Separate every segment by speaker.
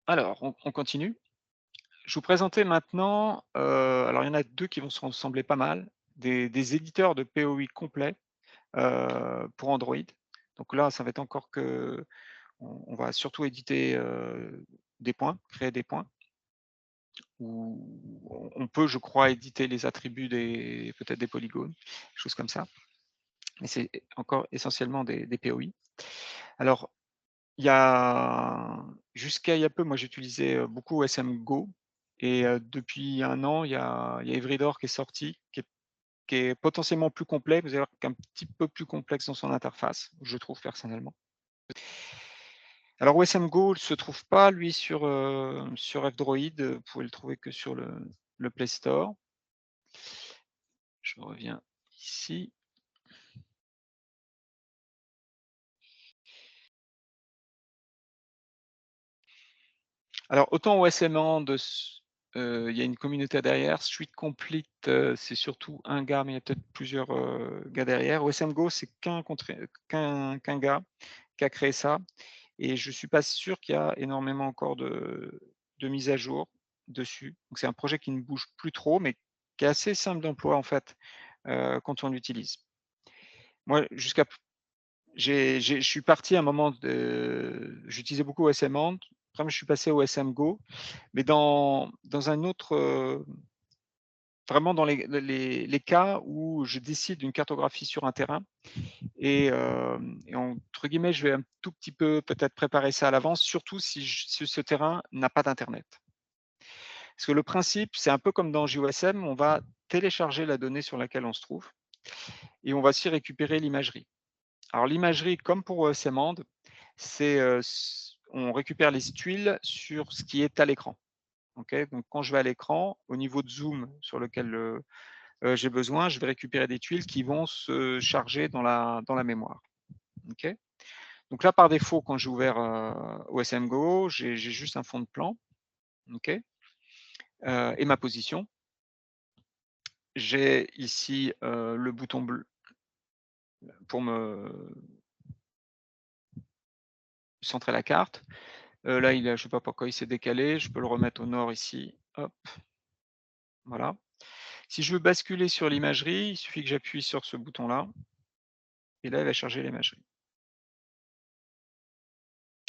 Speaker 1: Alors, on continue. Je vous présentais maintenant, alors il y en a 2 qui vont se ressembler pas mal, des éditeurs de POI complets, pour Android. Donc là, ça va être encore que on va surtout éditer, des points, créer des points, ou on peut, je crois, éditer les attributs des peut-être des polygones, des choses comme ça. Mais c'est encore essentiellement des POI. Alors, il y a jusqu'à il y a peu, moi j'utilisais, beaucoup OSM Go, et depuis 1 an, il y a Evridor qui est sorti, qui est potentiellement plus complet. Vous allez voir qu'un petit peu plus complexe dans son interface, je trouve personnellement. Alors OSM Go ne se trouve pas lui sur F-Droid, vous pouvez le trouver que sur le Play Store. Je reviens ici. Alors autant OSM il y a une communauté derrière. Street Complete, c'est surtout un gars, mais il y a peut-être plusieurs, gars derrière. OSM Go, c'est qu'un gars qui a créé ça, et je suis pas sûr qu'il y a énormément encore de mises à jour dessus. Donc c'est un projet qui ne bouge plus trop, mais qui est assez simple d'emploi en fait, quand on l'utilise. Moi, jusqu'à je suis parti à un moment j'utilisais beaucoup OSM après je suis passé au OSM Go, mais dans un autre, vraiment dans les cas où je décide d'une cartographie sur un terrain, et entre guillemets, je vais un tout petit peu peut-être préparer ça à l'avance, surtout si ce terrain n'a pas d'internet. Parce que le principe, c'est un peu comme dans JOSM, on va télécharger la donnée sur laquelle on se trouve, et on va aussi récupérer l'imagerie. Alors l'imagerie, comme pour OSM, c'est, on récupère les tuiles sur ce qui est à l'écran. OK? Donc quand je vais à l'écran, au niveau de zoom sur lequel, j'ai besoin, je vais récupérer des tuiles qui vont se charger dans la mémoire. OK? Donc là, par défaut, quand j'ai ouvert, OSM Go, j'ai juste un fond de plan, OK? Et ma position. J'ai ici, le bouton bleu pour me centrer la carte. Là, je sais pas pourquoi il s'est décalé, je peux le remettre au nord ici, hop, voilà. Si je veux basculer sur l'imagerie, il suffit que j'appuie sur ce bouton-là, et là, il va charger l'imagerie.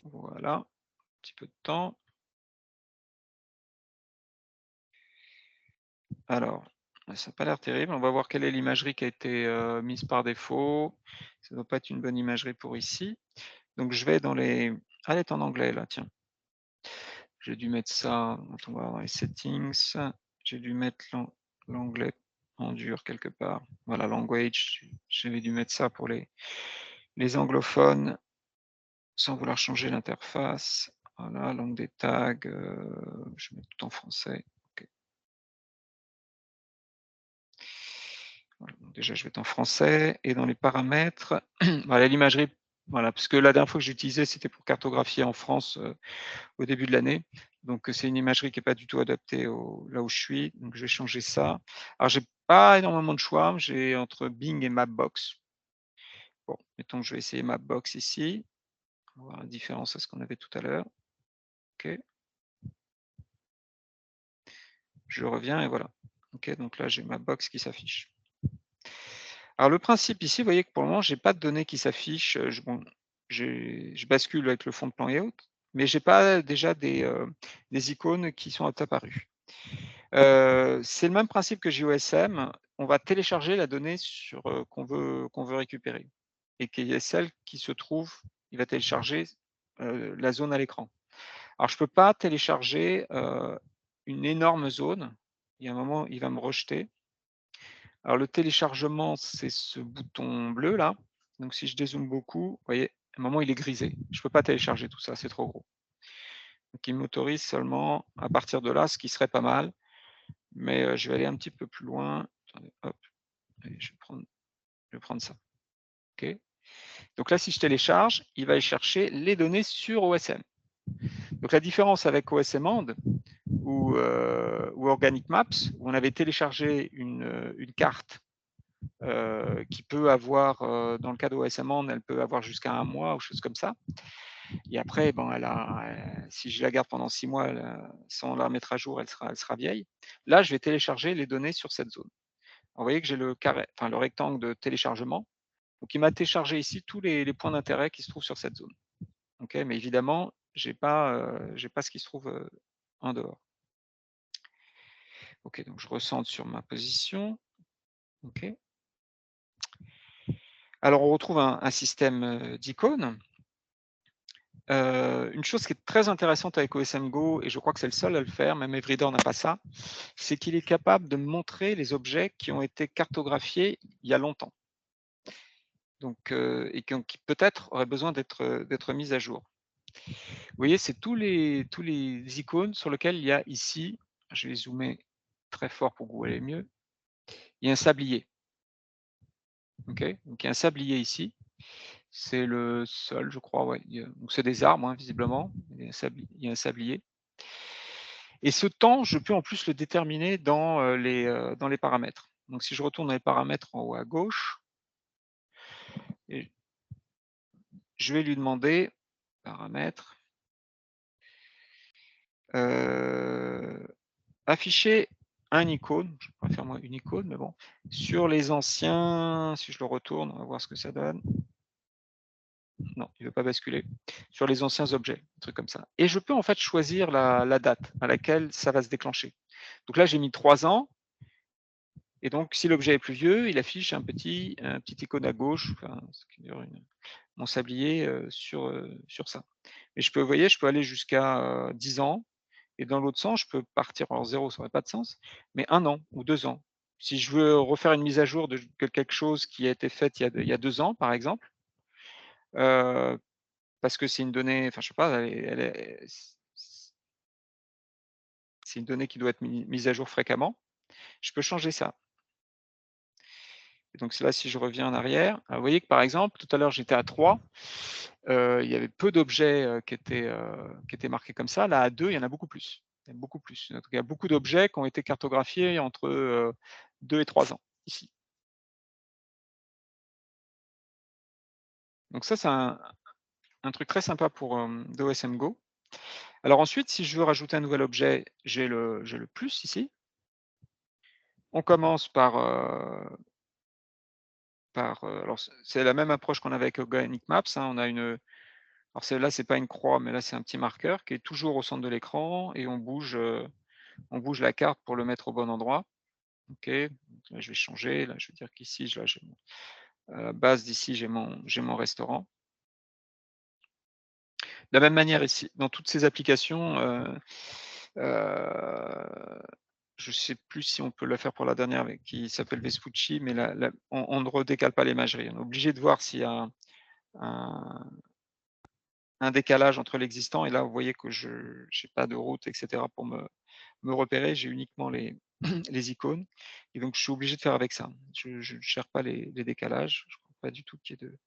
Speaker 1: Voilà, un petit peu de temps. Alors, ça n'a pas l'air terrible. On va voir quelle est l'imagerie qui a été, mise par défaut. Ça ne doit pas être une bonne imagerie pour ici. Donc je vais dans les elle est en anglais là, tiens. J'ai dû mettre ça, on va dans les settings, j'ai dû mettre l'anglais en dur quelque part. Voilà, language, j'avais dû mettre ça pour les anglophones, sans vouloir changer l'interface. Voilà, langue des tags, je mets tout en français. OK. Voilà, donc déjà je vais être en français, et dans les paramètres, voilà l'imagerie, voilà, parce que la dernière fois que j'utilisais, c'était pour cartographier en France, au début de l'année. Donc c'est une imagerie qui est pas du tout adaptée là où je suis, donc je vais changer ça. Alors j'ai pas énormément de choix, j'ai entre Bing et Mapbox. Bon, mettons que je vais essayer Mapbox ici. On va voir la différence à ce qu'on avait tout à l'heure. OK, je reviens et voilà. OK, donc là j'ai Mapbox qui s'affiche. Alors le principe ici, vous voyez que pour le moment, j'ai pas de données qui s'affichent, je bascule avec le fond de plan et autres, mais j'ai pas déjà des icônes qui sont apparues. C'est le même principe que JOSM, on va télécharger la donnée qu'on veut récupérer, et qui est celle qui se trouve, il va télécharger, la zone à l'écran. Alors je peux pas télécharger, une énorme zone, il y a un moment, il va me rejeter. Alors le téléchargement, c'est ce bouton bleu là, donc si je dézoome beaucoup, vous voyez, à un moment il est grisé. Je peux pas télécharger tout ça, c'est trop gros. Donc il m'autorise seulement à partir de là, ce qui serait pas mal, mais je vais aller un petit peu plus loin. Attendez, hop, allez, je vais prendre ça. OK. Donc là, si je télécharge, il va aller chercher les données sur OSM. Donc la différence avec OSM ou Organic Maps, où on avait téléchargé une carte, qui peut avoir, dans le cas d'OSM, elle peut avoir jusqu'à 1 mois ou chose comme ça. Et après, bon, si je la garde pendant 6 mois, sans la mettre à jour, elle sera vieille. Là, je vais télécharger les données sur cette zone. Alors, vous voyez que j'ai le carré, enfin le rectangle de téléchargement. Donc il m'a téléchargé ici tous les points d'intérêt qui se trouvent sur cette zone. OK, mais évidemment, j'ai pas ce qui se trouve, en dehors. OK, donc je recentre sur ma position. OK. Alors on retrouve un système, d'icônes. Une chose qui est très intéressante avec OSM Go, et je crois que c'est le seul à le faire, même Everyday n'a pas ça, c'est qu'il est capable de montrer les objets qui ont été cartographiés il y a longtemps. Donc, et qui peut-être auraient besoin d'être mis à jour. Vous voyez, c'est tous les icônes sur lesquels il y a ici, je vais zoomer très fort pour que vous voyez mieux, il y a un sablier. OK? Donc il y a un sablier ici. C'est le seul, je crois, ouais. Donc c'est des arbres, hein, visiblement. Il y a un sablier. Et ce temps, je peux en plus le déterminer dans les paramètres. Donc si je retourne dans les paramètres en haut à gauche, et je vais lui demander paramètres, afficher un icône, je préfère moi une icône, mais bon, sur les anciens, si je le retourne, on va voir ce que ça donne. Non, il ne veut pas basculer. Sur les anciens objets, un truc comme ça. Et je peux en fait choisir la date à laquelle ça va se déclencher. Donc là, j'ai mis 3 ans. Et donc, si l'objet est plus vieux, il affiche un petit icône à gauche, enfin, mon sablier sur ça. Mais je peux, vous voyez, je peux aller jusqu'à 10 ans. Et dans l'autre sens, je peux partir, alors 0, ça n'aurait pas de sens, mais 1 an ou 2 ans. Si je veux refaire une mise à jour de quelque chose qui a été faite il y a 2 ans, par exemple, heu, parce que c'est une donnée, enfin, je sais pas, c'est une donnée qui doit être mise à jour fréquemment, je peux changer ça. Et donc c'est là, si je reviens en arrière, vous voyez que, par exemple, tout à l'heure, j'étais à 3, il y avait peu d'objets, qui étaient marqués comme ça. Là, à 2, il y en a beaucoup plus. Il y a beaucoup plus. Donc il y a beaucoup d'objets qui ont été cartographiés entre, 2 et 3 ans, ici. Donc ça, c'est un truc très sympa pour, d'OSM Go. Alors ensuite, si je veux rajouter un nouvel objet, j'ai le plus ici. On commence alors c'est la même approche qu'on avait avec Organic Maps, hein. On a alors là, c'est pas une croix, mais là, c'est un petit marqueur qui est toujours au centre de l'écran, et on bouge la carte pour le mettre au bon endroit. OK, donc là, je vais changer. Là, je vais dire qu'ici, là, j'ai à la base d'ici, j'ai mon restaurant. De la même manière ici, dans toutes ces applications, je ne sais plus si on peut le faire pour la dernière qui s'appelle Vespucci, mais on ne redécale pas l'imagerie. On est obligé de voir s'il y a un un décalage entre l'existant, et là, vous voyez que je n'ai pas de route et cetera pour me repérer. J'ai uniquement les les icônes, et donc je suis obligé de faire avec ça. Je ne gère pas les décalages. Je crois pas du tout qu'il y ait de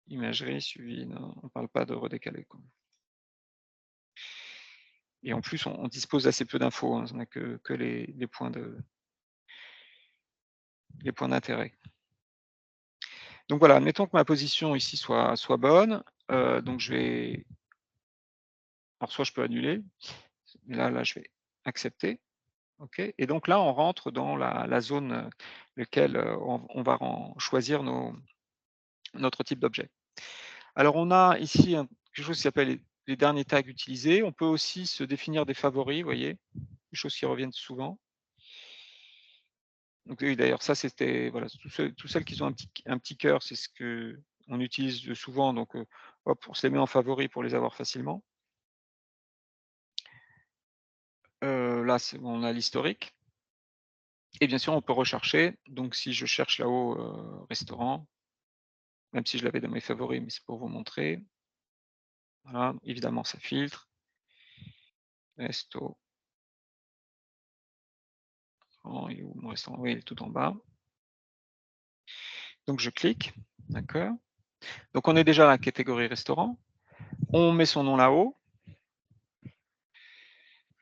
Speaker 1: imagerie suivie, non, on parle pas de redécaler, quoi. Et en plus, on dispose assez peu d'infos, hein. On n'a que les points d'intérêt. Donc voilà, admettons que ma position ici soit bonne, donc je vais, alors soit je peux annuler, mais là je vais accepter. OK, et donc là, on rentre dans la zone, lequel, on va choisir notre type d'objet. Alors on a ici quelque chose qui s'appelle les derniers tags utilisés. On peut aussi se définir des favoris, vous voyez? Des choses qui reviennent souvent. Donc oui, d'ailleurs, ça, c'était, voilà, tous celles qui ont un petit cœur, c'est ce qu'on utilise souvent, donc hop, on se les met en favoris pour les avoir facilement. Là, c'est bon, on a l'historique, et bien sûr, on peut rechercher. Donc si je cherche là-haut, restaurant, même si je l'avais dans mes favoris, mais c'est pour vous montrer. Voilà, évidemment, ça filtre. Resto, il est où mon restaurant? Oui, il est tout en bas. Donc je clique, d'accord. Donc on est déjà dans la catégorie restaurant. On met son nom là-haut.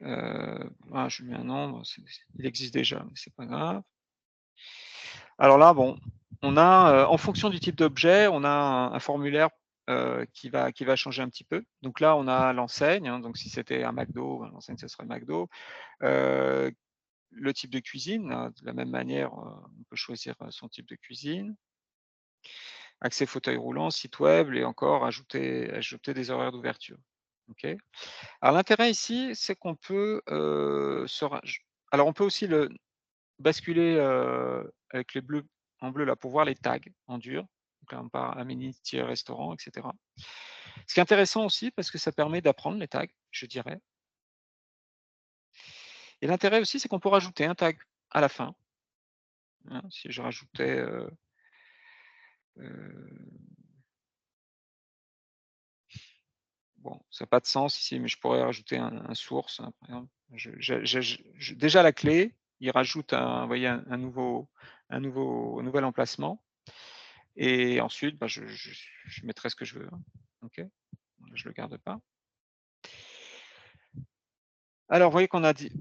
Speaker 1: Voilà, je lui mets un nom, bon, il existe déjà, mais c'est pas grave. Alors là, bon, on a, en fonction du type d'objet, on a un formulaire qui va changer un petit peu. Donc là, on a l'enseigne, hein, donc si c'était un McDo, ben, l'enseigne, ce serait McDo. Heu, le type de cuisine, de la même manière, on peut choisir, son type de cuisine. Accès fauteuil roulant, site web et encore ajouter des horaires d'ouverture. OK. Alors l'intérêt ici, c'est qu'on peut, se raj alors on peut aussi le basculer, avec les bleus en bleu là pour voir les tags en dur. Donc là on part Ameni-restaurant et cetera. Ce qui est intéressant aussi parce que ça permet d'apprendre les tags, je dirais. Et l'intérêt aussi, c'est qu'on peut rajouter un tag à la fin, hein. Si je rajoutais, heu, bon, ça a pas de sens ici, mais je pourrais rajouter un source, hein, par exemple. Je déjà la clé, il rajoute vous voyez un nouvel emplacement et ensuite, bah, je mettrai ce que je veux, hein. OK? Je le garde pas. Alors, vous voyez qu'on a dit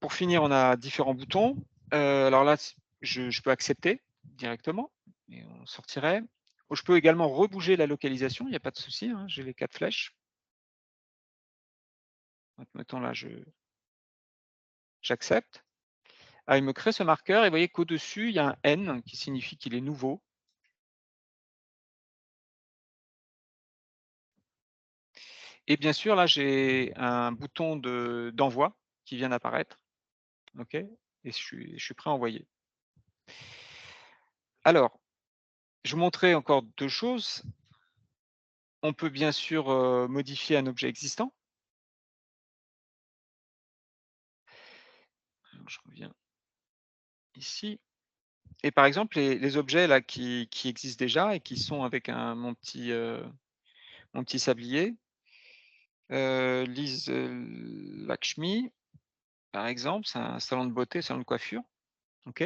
Speaker 1: pour finir, on a différents boutons. Alors là, je peux accepter directement et on sortirait. Je peux également rebouger la localisation, il y a pas de souci, hein, j'ai les 4 flèches. Donc mettons là, j'accepte. Ah, il me crée ce marqueur et vous voyez qu'au-dessus, il y a un N qui signifie qu'il est nouveau et bien sûr, là, j'ai un bouton d'envoi qui vient d'apparaître, OK? Et je suis prêt à envoyer. Alors, je vous montrais encore 2 choses. On peut bien sûr, modifier un objet existant. Alors je reviens ici et par exemple les objets là qui existent déjà et qui sont avec mon petit sablier, Liz, Lakshmi par exemple, c'est un salon de beauté, salon de coiffure, OK?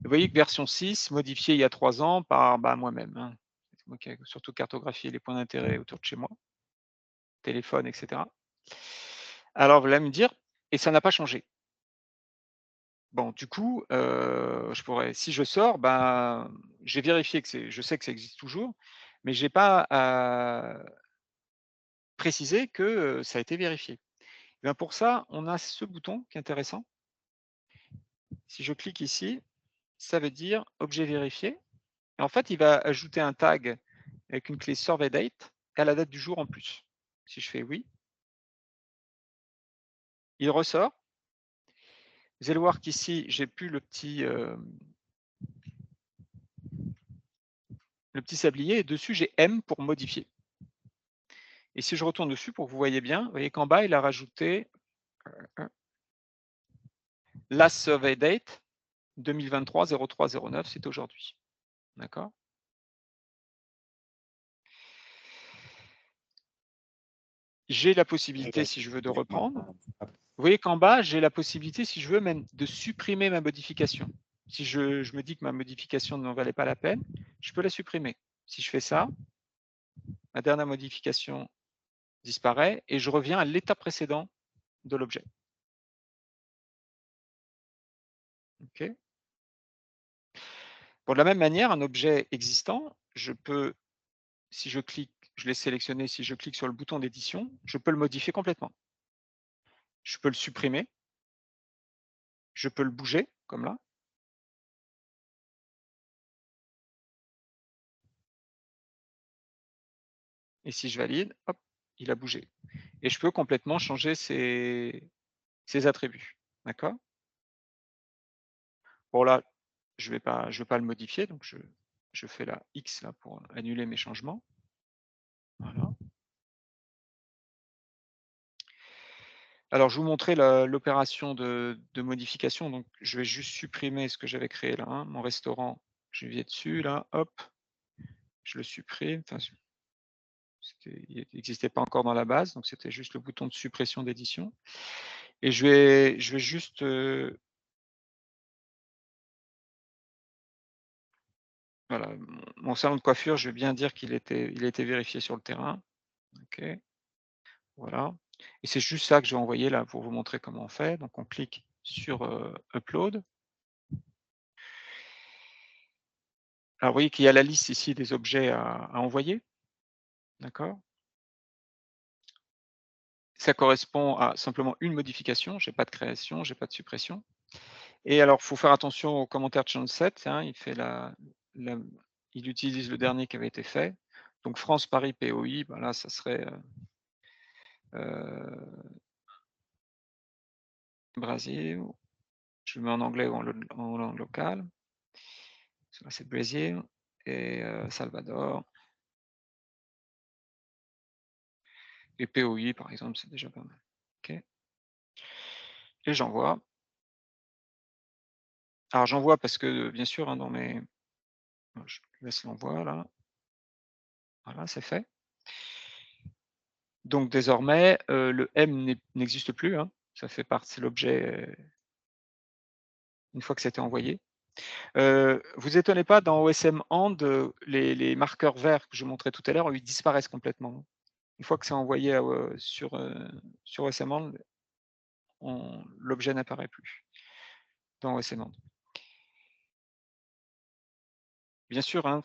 Speaker 1: Vous voyez que version 6 modifiée il y a 3 ans par, bah, moi-même, hein. C'est moi qui ai surtout cartographié les points d'intérêt autour de chez moi, téléphone et cetera. Alors vous allez me dire: «Et ça n'a pas changé?» Bon, du coup, je pourrais si je sors, ben, j'ai vérifié que je sais que ça existe toujours, mais j'ai pas à préciser que, ça a été vérifié. Et bien pour ça, on a ce bouton qui est intéressant. Si je clique ici, ça veut dire objet vérifié et en fait, il va ajouter un tag avec une clé survey date et à la date du jour en plus. Si je fais oui, il ressort. Vous allez voir qu'ici, j'ai plus le petit sablier et dessus, j'ai M pour modifier. Et si je retourne dessus pour que vous voyez bien, vous voyez qu'en bas, il a rajouté last survey date 2023-03-09, c'est aujourd'hui. D'accord? J'ai la possibilité, si je veux, de reprendre. Vous voyez qu'en bas, j'ai la possibilité, si je veux, même de supprimer ma modification. Si je me dis que ma modification n'en valait pas la peine, je peux la supprimer. Si je fais ça, ma dernière modification disparaît et je reviens à l'état précédent de l'objet. OK? Bon, de la même manière, un objet existant, je peux, si je clique, je l'ai sélectionné, si je clique sur le bouton d'édition, je peux le modifier complètement. Je peux le supprimer, je peux le bouger, comme là, et si je valide, hop, il a bougé. Et je peux complètement changer ses attributs. D'accord? Bon là, je vais pas le modifier, donc je fais la X là pour annuler mes changements. Voilà. Alors je vous montrais l'opération de modification, donc je vais juste supprimer ce que j'avais créé là, hein, mon restaurant, je vais dessus là, hop, je le supprime, enfin il n'existait pas encore dans la base, donc c'était juste le bouton de suppression d'édition et je vais juste, voilà, mon salon de coiffure, je vais bien dire il a été vérifié sur le terrain. OK, voilà et c'est juste ça que je vais envoyer là pour vous montrer comment on fait. Donc on clique sur, upload. Alors vous voyez qu'il y a la liste ici des objets à envoyer. d'accord? Ça correspond à simplement une modification, j'ai pas de création, j'ai pas de suppression et alors, faut faire attention au commentaire de Chance7, hein, la il utilise le dernier qui avait été fait. Donc France, Paris, POI, bah là, ça serait, Brésil. Je le mets en anglais ou en langue locale. Là, c'est Brésil et Salvador et POI, par exemple, c'est déjà pas mal. OK et j'envoie. Alors j'envoie parce que, bien sûr, hein, je laisse l'envoi là. Voilà, c'est fait. Donc désormais, le M n'existe plus, hein. Ça fait partie c'est l'objet, une fois que c'était envoyé. Vous étonnez pas dans OSM Hand, les marqueurs verts que je montrais tout à l'heure, ils disparaissent complètement, hein. Une fois que c'est envoyé sur OSM Hand, l'objet n'apparaît plus dans OSM Hand. Bien sûr, hein,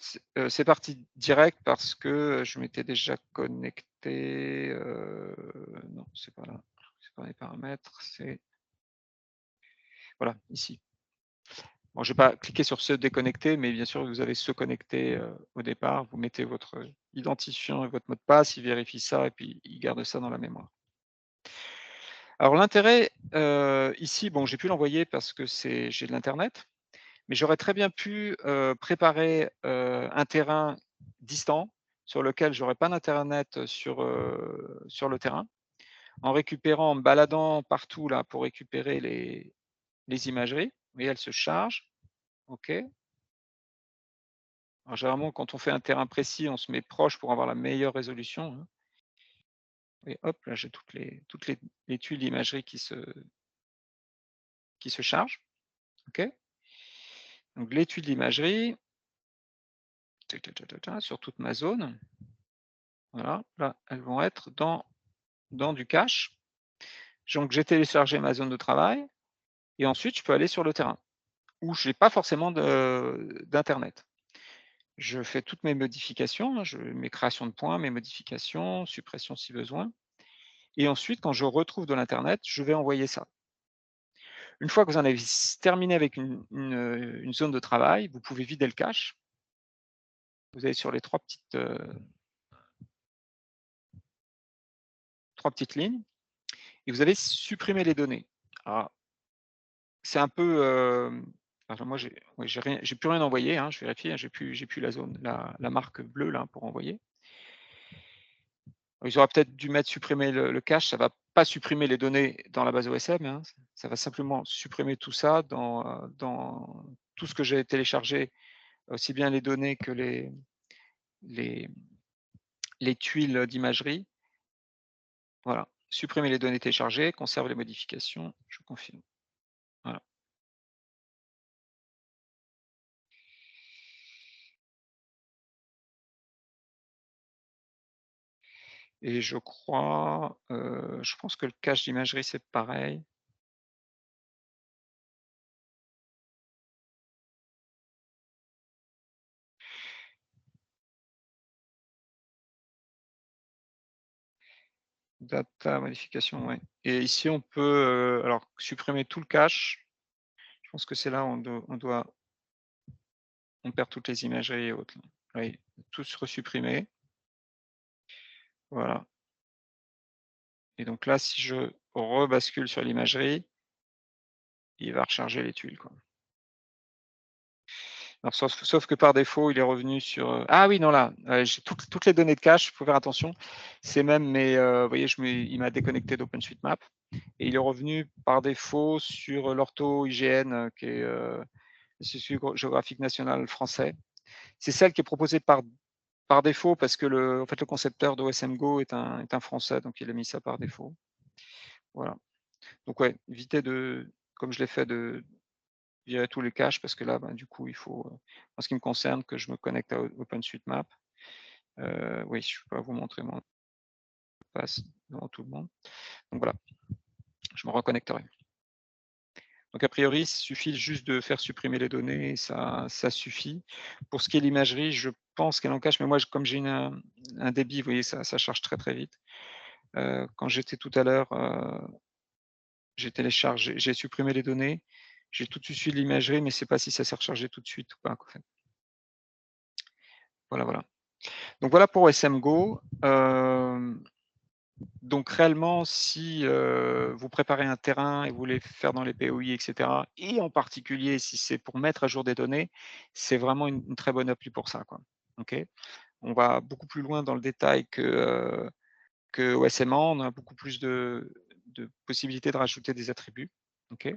Speaker 1: c'est parti direct parce que je m'étais déjà connecté, non, c'est pas là, c'est pas les paramètres, c'est voilà, ici. Bon, je vais pas cliquer sur se déconnecter, mais bien sûr, vous avez se connecter, au départ. Vous mettez votre identifiant et votre mot de passe, il vérifie ça et puis il garde ça dans la mémoire. Alors l'intérêt, ici, bon, j'ai pu l'envoyer parce que j'ai de l'internet, mais j'aurais très bien pu, préparer, un terrain distant sur lequel j'aurais pas d'internet sur le terrain, en récupérant, en me baladant partout là pour récupérer les imageries. Vous voyez, elles se chargent, OK. Alors généralement, quand on fait un terrain précis, on se met proche pour avoir la meilleure résolution, hein et hop, là, j'ai toutes les tuiles d'imagerie qui se chargent, OK. Donc les tuiles d'imagerie, tac, tac, tac, tac, tac, sur toute ma zone, voilà, là, elles vont être dans du cache. Donc j'ai téléchargé ma zone de travail et ensuite je peux aller sur le terrain où j'ai pas forcément d'internet. Je fais toutes mes modifications, hein, mes créations de points, mes modifications, suppression si besoin et ensuite quand je retrouve de l'internet, je vais envoyer ça. Une fois que vous en avez terminé avec une zone de travail, vous pouvez vider le cache. Vous allez sur les 3 petites lignes et vous allez supprimer les données. Alors, c'est un peu, alors moi j'ai plus rien envoyé, hein, je vérifie, hein, j'ai plus la zone, la marque bleue là pour envoyer. Ils auraient peut-être dû mettre supprimer le cache, ça va pas supprimer les données dans la base OSM, hein, ça va simplement supprimer tout ça dans tout ce que j'ai téléchargé, aussi bien les données que les les tuiles d'imagerie. Voilà, supprimer les données téléchargées, conserve les modifications, je confirme. Voilà et je pense que le cache d'imagerie, c'est pareil. Data modification, ouais et ici on peut, alors supprimer tout le cache. Je pense que c'est là où on perd toutes les imageries et autres là. Oui, tous resupprimer. Voilà et donc là, si je rebascule sur l'imagerie, il va recharger les tuiles, quoi. Alors sauf que par défaut, il est revenu sur, ah oui, non là, j'ai toutes les données de cache, il faut faire attention. C'est même vous voyez, il m'a déconnecté d'OpenStreetMap et il est revenu par défaut sur l'ortho-IGN, qui est, l'Institut géographique national français. C'est celle qui est proposée par défaut parce que en fait, le concepteur d'OSMGo est un Français, donc il a mis ça par défaut. Voilà. Donc ouais, évitez comme je l'ai fait, de virer tous les caches parce que là, ben, du coup, il faut, en ce qui me concerne, que je me connecte à OpenStreetMap. Oui, je peux pas vous montrer mon mot de passe devant tout le monde. Donc voilà, je me reconnecterai. Donc a priori, il suffit juste de faire supprimer les données et ça suffit. Pour ce qui est de l'imagerie, je pense qu'elle en cache, mais moi, comme j'ai un débit, vous voyez, ça charge très, très vite. Quand j'étais tout à l'heure, j'ai téléchargé j'ai supprimé les données, j'ai tout de suite suivi l'imagerie, mais c'est pas si ça s'est rechargé tout de suite ou pas, en fait. Voilà, voilà. Donc voilà pour OSM Go. Donc réellement, si, vous préparez un terrain et vous voulez faire dans les POI et cetera, et en particulier si c'est pour mettre à jour des données, c'est vraiment une très bonne appli pour ça, quoi. OK? On va beaucoup plus loin dans le détail que OSM. On a beaucoup plus de possibilités de rajouter des attributs. OK?